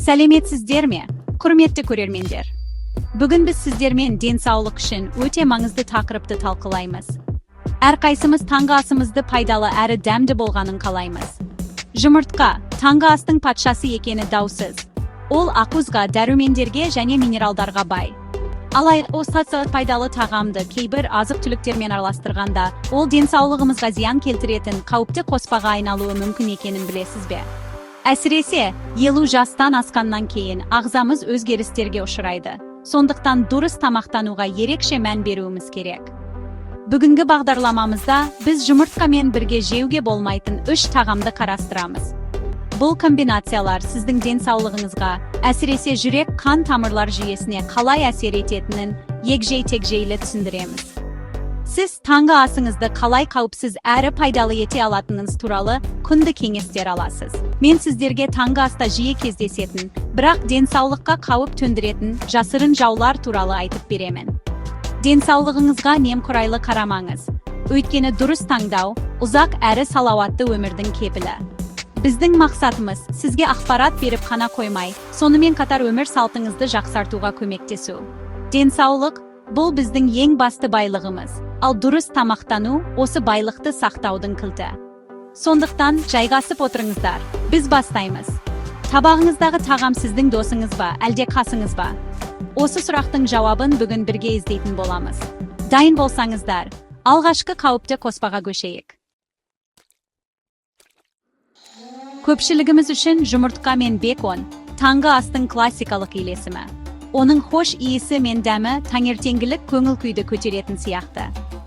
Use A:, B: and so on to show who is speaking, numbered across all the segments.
A: Сәлеметсіздер ме, құрметті көрермендер? Бүгін біз сіздермен денсаулық үшін өте маңызды тақырыпты талқылаймыз. Әрқайсымыз таңғы асымызды пайдалы әрі дәмді болғанын қалаймыз. Жұмыртқа таңғы астың патшасы екені даусыз. Ол ақуызға, дәрумендерге және минералдарға бай. Алайда осы пайдалы тағамды кейбір азық-түліктермен араластырғанда, ол денсаулығымызға зиян келтіретін қауіпті қоспаға айналуы мүмкін екенін білесіз бе? Әсіресе, 50 жастан асқаннан кейін ағзамыз өзгерістерге ұшырайды. Сондықтан дұрыс тамақтануға ерекше мән беруіміз керек. Бүгінгі бағдарламамызда біз жұмыртқамен бірге жеуге болмайтын 3 тағамды қарастырамыз. Бұл комбинациялар сіздің денсаулығыңызға, әсіресе жүрек қан тамырлар жүйесіне қалай әсер ететінін егжей-тегжейлі түсіндіреміз. Сіз таңғы асыңызды қалай қауіпсіз әрі пайдалы ете алатыныңыз туралы күнді кеңестер аласыз. Мен сіздерге таңғы аста жиі кездесетін, бірақ денсаулыққа қауіп төндіретін жасырын жаулар туралы айтып беремін. Денсаулығыңызға немқұрайлы қарамаңыз. Өйткені дұрыс таңдау ұзақ әрі салауатты өмірдің кепілі. Біздің мақсатымыз сізге ақпарат беріп қана қоймай, сонымен қатар өмір салтыңызды жақсартуға көмектесу. Денсаулық бұл біздің ең басты байлығымыз, ал дұрыс тамақтану осы байлықты сақтаудың кілті. Сондықтан жайғасып отырыңыздар, біз бастаймыз. Табағыңыздағы тағам сіздің досыңыз ба, әлде қасыңыз ба? Осы сұрақтың жауабын бүгін бірге іздейтін боламыз. Дайын болсаңыздар, алғашқы қауіпті қоспаға көшейік. Көпшілігіміз үшін жұмыртқа мен бекон таңғы астың классикалық үйлесімі. Оның хош иісі мен дәмі таңертеңгілік көңіл күйді көтеретін сияқты.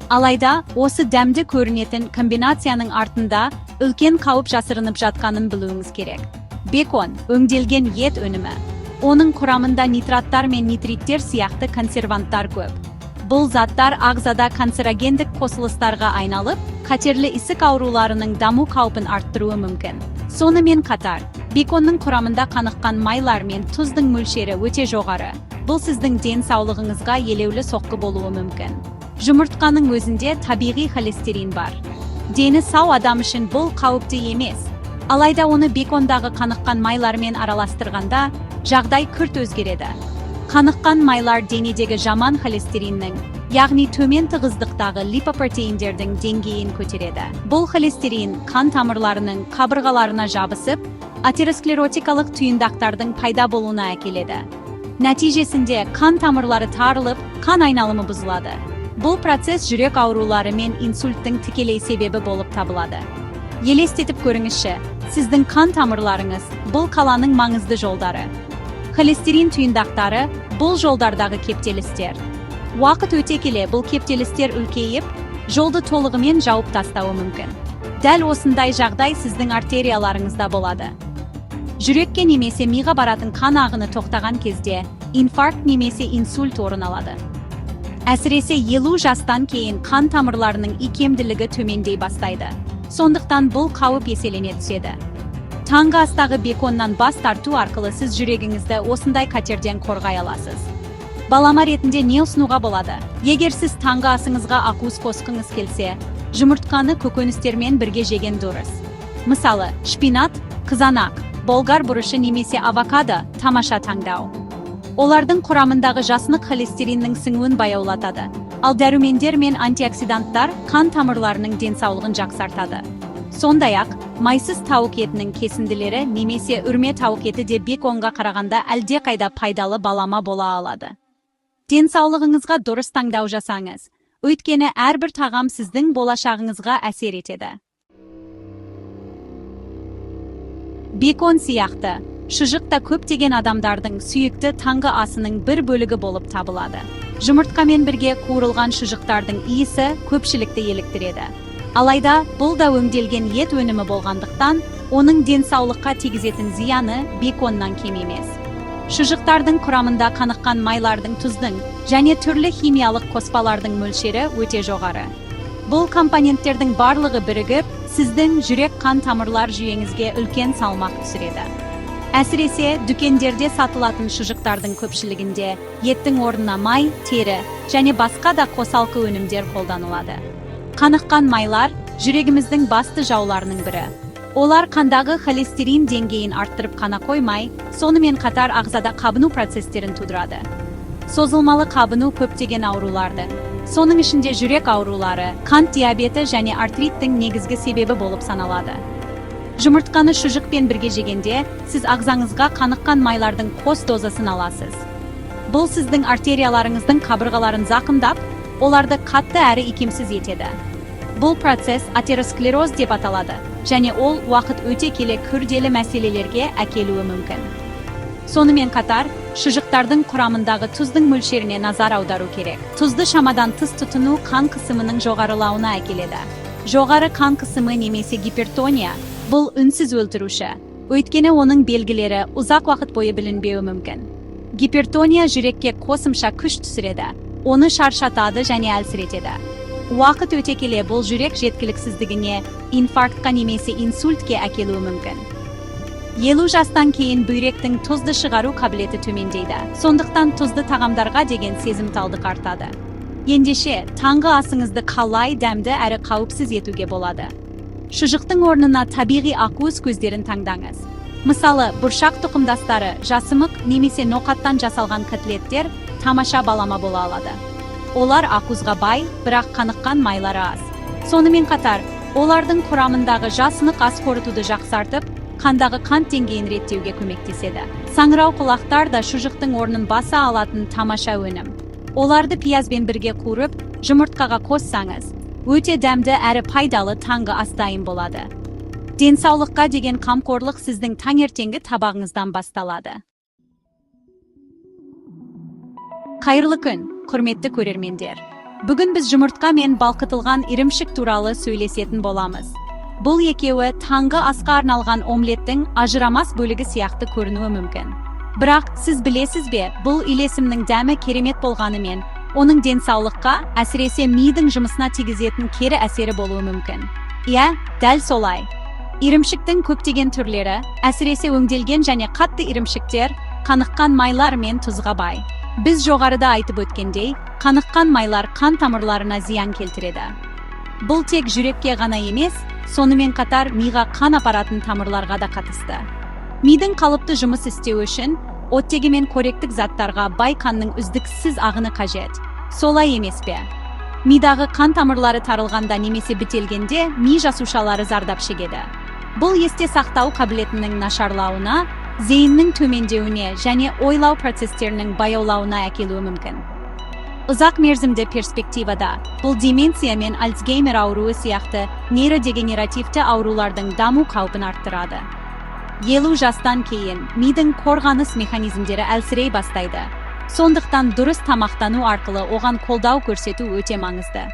A: Алайда, осы дәмді көрінетін комбинацияның артында үлкен қауіп жасырынып жатқанын білуіңіз керек. Бекон өңделген ет өнімі. Оның құрамында нитраттар мен нитриттер сияқты консерванттар көп. Бұл заттар ағзада канцерогендік қосылыстарға айналып, қатерлі ісік ауруларының даму қаупін арттыруы мүмкін. Сонымен қатар, беконның құрамында қаныққан майлар мен тұздың мөлшері өте жоғары. Бұл сіздің денсаулығыңызға елеулі соққы болуы мүмкін. Жұмыртқаның өзінде табиғи холестерин бар. Дені сау адам үшін бұл қауіпті емес. Алайда оны бекондағы қаныққан майлармен араластырғанда, жағдай күрт өзгереді. Қаныққан майлар денедегі жаман холестериннің, яғни төмен тығыздықтағы липопротеиндердің деңгейін көтереді. Бұл холестерин қан тамырларының қабырғаларына жабысып, атеросклеротикалық түйіндақтардың пайда болуына әкеледі. Нәтижесінде қан тамырлары тарылып, қан айналымы бұзылады. Бұл процесс жүрек аурулары мен инсульттің тікелей себебі болып табылады. Елестетіп көріңізші, сіздің қан тамырларыңыз бұл қаланың маңызды жолдары. Холестерин түйіндақтары бұл жолдардағы кептелістер. Уақыт өте келе бұл кептелістер үлкейіп, жолды толығымен жауып тастауы мүмкін. Дәл осындай жағдай сіздің артерияларыңызда болады. Жүрекке немесе миға баратын қан ағыны тоқтаған кезде инфаркт немесе инсульт орын алады. Әсіресе 50 жастан кейін қан тамырларының икемділігі төмендей бастайды. Сондықтан бұл қауіп еселене түседі. Таңғы астағы беконнан бас тарту арқылы сіз жүрегіңізді осындай қатерден қорғай аласыз. Балама ретінде не ұсынуға болады? Егер сіз таңғы асыңызға ақуыз қосқыңыз келсе, жұмыртқаны көкөністермен бірге жеген дұрыс. Мысалы, шпинат, қызанақ, болгар бұрышы немесе авокадо тамаша таңдау. Олардың құрамындағы жаснық холестериннің сіңуін баяулатады, ал дәрумендер мен антиоксиданттар қан тамырларының денсаулығын жақсартады. Сондай-ақ, майсыз тауық етінің кесінділері немесе үрме тауық еті де беконға қарағанда әлдеқайда пайдалы балама бола алады. Денсаулығыңызға дұрыс таңдау жасаңыз, өйткені әрбір тағам сіздің болашағыңызға әсер етеді. Бекон сияқты, шұжық та көптеген адамдардың сүйікті таңғы асының бір бөлігі болып табылады. Жұмыртқамен бірге қуырылған шұжықтардың иісі көпшілікті еліктіреді. Алайда, бұл да өңделген ет өнімі болғандықтан, оның денсаулыққа тигізетін зияны беконнан кем емес. Шұжықтардың құрамында қаныққан майлардың, тұздың және түрлі химиялық қоспалардың мөлшері өте жоғары. Бұл компоненттердің барлығы бірігіп, сіздің жүрек қан тамырлар жүйеңізге үлкен салмақ түсіреді. Әсіресе, дүкендерде сатылатын шұжықтардың көпшілігінде еттің орнына май, тері және басқа да қосалқы өнімдер қолданылады. Қаныққан майлар жүрегіміздің басты жауларының бірі. Олар қандағы холестерин деңгейін арттырып қана қоймай, сонымен қатар ағзада қабыну процестерін тудырады. Созылмалы қабыну көптеген ауруларды, соның ішінде жүрек аурулары, қант диабеті және артриттің негізгі себебі болып саналады. Жұмыртқаны шұжықпен бірге жегенде, сіз ағзаңызға қаныққан майлардың қос дозасын аласыз. Бұл сіздің артерияларыңыздың қабырғаларын зақымдап, оларды қатты әрі икемсіз етеді. Бұл процесс атеросклероз деп аталады, және ол уақыт өте келе күрделі мәселелерге әкелуі мүмкін. Сонымен қатар, шұжықтардың құрамындағы тұздың мөлшеріне назар аудару керек. Тұзды шамадан тыс тұтыну қан қысымының жоғарылауына әкеледі. Жоғары қан қысымы немесе гипертония бұл үнсіз өлтіруші, өйткені оның белгілері ұзақ уақыт бойы білінбеуі мүмкін. Гипертония жүрекке қосымша күш түсіреді, оны шаршатады және әлсіретеді. Уақыт өте келе бұл жүрек жеткіліксіздігіне, инфарктқа немесе инсультке әкелуі мүмкін. 50 жастан кейін бүйректің тұзды шығару қабілеті төмендейді, сондықтан тұзды тағамдарға деген сезімталдық артады. Ендеше, таңғы асыңызды қалай дәмді әрі қауіпсіз етуге болады. Шұжықтың орнына табиғи ақуыз көздерін таңдаңыз. Мысалы, бұршақ тұқымдастары, жасымық немесе ноқаттан жасалған котлеттер тамаша балама бола алады. Олар ақуызға бай, бірақ қаныққан майлары аз. Сонымен қатар, олардың құрамындағы жасынық ас қорытуды жақсартып, қандағы қант деңгейін реттеуге көмектеседі. Саңырау құлақтар да шұжықтың орнын баса алатын тамаша өнім. Оларды пиязбен бірге қуырып, жұмыртқаға қоссаңыз, өте дәмді әрі пайдалы таңғы ас дайын болады. Денсаулыққа деген қамқорлық сіздің таңертеңгі табағыңыздан басталады. Қайырлы күн, құрметті көрермендер. Бүгін біз жұмыртқа мен балқытылған ірімшік туралы сөйлесетін боламыз. Бұл екеуі таңғы асқа арналған омлеттің ажырамас бөлігі сияқты көрінуі мүмкін. Бірақ сіз білесіз бе, бұл үйлесімнің дәмі керемет болғанымен, оның денсаулыққа, әсіресе мидың жұмысына тигізетін кері әсері болуы мүмкін. Иә, дәл солай. Ірімшіктің көптеген түрлері, әсіресе өңделген және қатты ірімшіктер, қаныққан майлар мен тұзға бай. Біз жоғарыда айтып өткендей, қаныққан майлар қан тамырларына зиян келтіреді. Бұл тек жүрекке ғана емес, сонымен қатар миға қан апаратын тамырларға да қатысты. Мидың қалыпты жұмыс істеуі үшін, оттегі мен қоректік заттарға бай қанның үздіксіз ағыны қажет. Солай емес пе? Мидағы қан тамырлары тарылғанда немесе бітелгенде, ми жасушалары зардап шегеді. Бұл есте сақтау қабілетінің нашарлауына, зейіннің төмендеуіне және ойлау процестерінің баяулауына әкелуі мүмкін. Ұзақ мерзімді перспективада, бұл деменция мен Альцгеймер ауруы сияқты нейродегенеративті аурулардың даму қаупін арттырады. 50 жастан кейін мидың қорғаныс механизмдері әлсірей бастайды. Сондықтан дұрыс тамақтану арқылы оған қолдау көрсету өте маңызды.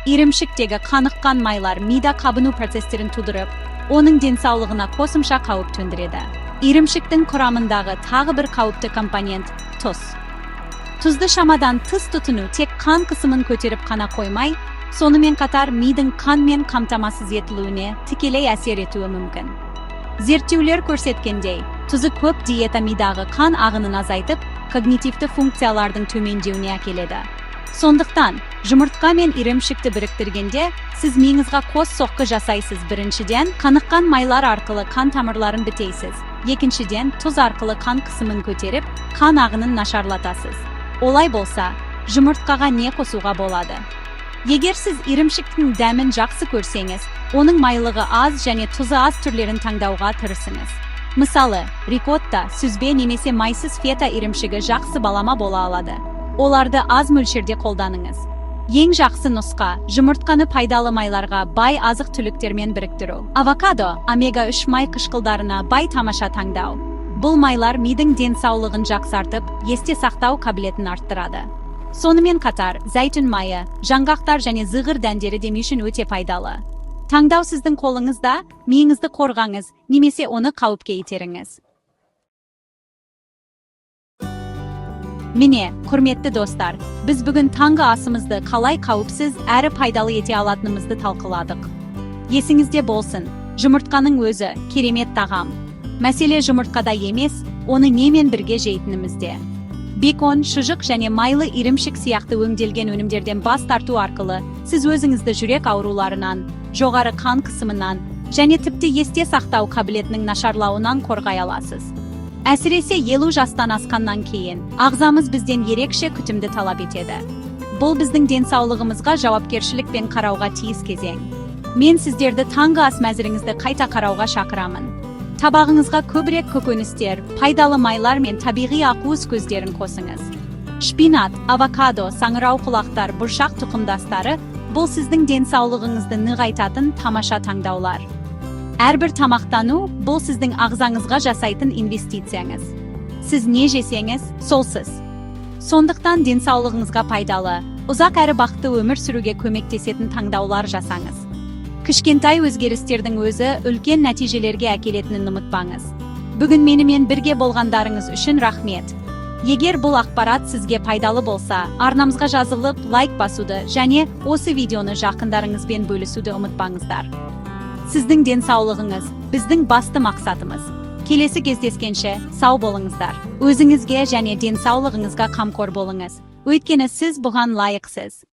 A: Ірімшіктегі қаныққан майлар мида қабыну процестерін тудырып, оның денсаулығына қосымша қауіп төндіреді. Ірімшіктің құрамындағы тағы бір қауіпті компонент – тұз. Тұзды шамадан тыс тұтыну тек қан қысымын көтеріп қана қоймай, сонымен қатар мидың қанмен қамтамасыз етілуіне тікелей әсер етуі мүмкін. Зерттеулер көрсеткендей, тұзы көп диета мидағы қан ағынын азайтып, когнитивті функциялардың төмендеуіне әкеледі. Сондықтан, жұмыртқа мен ірімшікті біріктіргенде, сіз миыңызға қос соққы жасайсыз. Біріншіден, қаныққан майлар арқылы қан тамырларын бітейсіз. Екіншіден, тұз арқылы қан қысымын көтеріп, қан ағынын нашарлатасыз. Олай болса, жұмыртқаға не қосуға болады? Егер сіз ірімшіктің дәмін жақсы көрсеңіз, оның майлығы аз және тұзы аз түрлерін таңдауға тырысыңыз. Мысалы, рикотта, сүзбе немесе майсыз фета ірімшігі жақсы балама бола алады. Оларды аз мөлшерде қолданыңыз. Ең жақсы нұсқа жұмыртқаны пайдалы майларға бай азық түліктермен біріктіру. Авокадо, омега-3 май қышқылдарына бай тамаша таңдау. Бұл майлар мидың денсаулығын жақсартып, есте сақтау қабілетін арттырады. Сонымен қатар, зәйтүн майы, жаңғақтар және зығыр дәндері де ми үшін өте пайдалы. Таңдау сіздің қолыңызда, миыңызды қорғаңыз, немесе оны қауіпке итеріңіз. Міне, құрметті достар, біз бүгін таңғы асымызды қалай қауіпсіз әрі пайдалы ете алатынымызды талқыладық. Есіңізде болсын, жұмыртқаның өзі керемет тағам. Мәселе жұмыртқада емес, оны немен бірге жейтінімізде. Бекон, шұжық және майлы ірімшік сияқты өңделген өнімдерден бас тарту арқылы, сіз өзіңізді жүрек ауруларынан, жоғары қан қысымынан, және тіпті есте сақтау қабілетінің нашарлауынан қорғай аласыз. Әсіресе 50 жастан асқаннан кейін, ағзамыз бізден ерекше күтімді талап етеді. Бұл біздің денсаулығымызға жауапкершілікпен қарауға тиіс кезең. Мен сіздерді таңғы ас мәзіріңізді қайта қарауға шақырамын. Табағыңызға көбірек көкөністер, пайдалы майлар мен табиғи ақуыз көздерін қосыңыз. Шпинат, авокадо, саңырау құлақтар, бұршақ тұқымдастары бұл сіздің денсаулығыңызды нығайтатын тамаша таңдаулар. Әрбір тамақтану бұл сіздің ағзаңызға жасайтын инвестицияңыз. Сіз не жесеңіз, солсыз. Сондықтан денсаулығыңызға пайдалы, ұзақ әрі бақытты өмір сүруге көмектесетін таңдаулар жасаңыз. Кішкентай өзгерістердің өзі үлкен нәтижелерге әкелетінін ұмытпаңыз. Бүгін менімен бірге болғандарыңыз үшін рахмет. Егер бұл ақпарат сізге пайдалы болса, арнамызға жазылып, лайк басуды және осы видеоны жақындарыңызбен бөлісуді ұмытпаңыздар. Сіздің денсаулығыңыз біздің басты мақсатымыз. Келесі кездескенше сау болыңыздар. Өзіңізге және денсаулығыңызға қамқор болыңыз. Өйткені сіз бұған лайықсыз.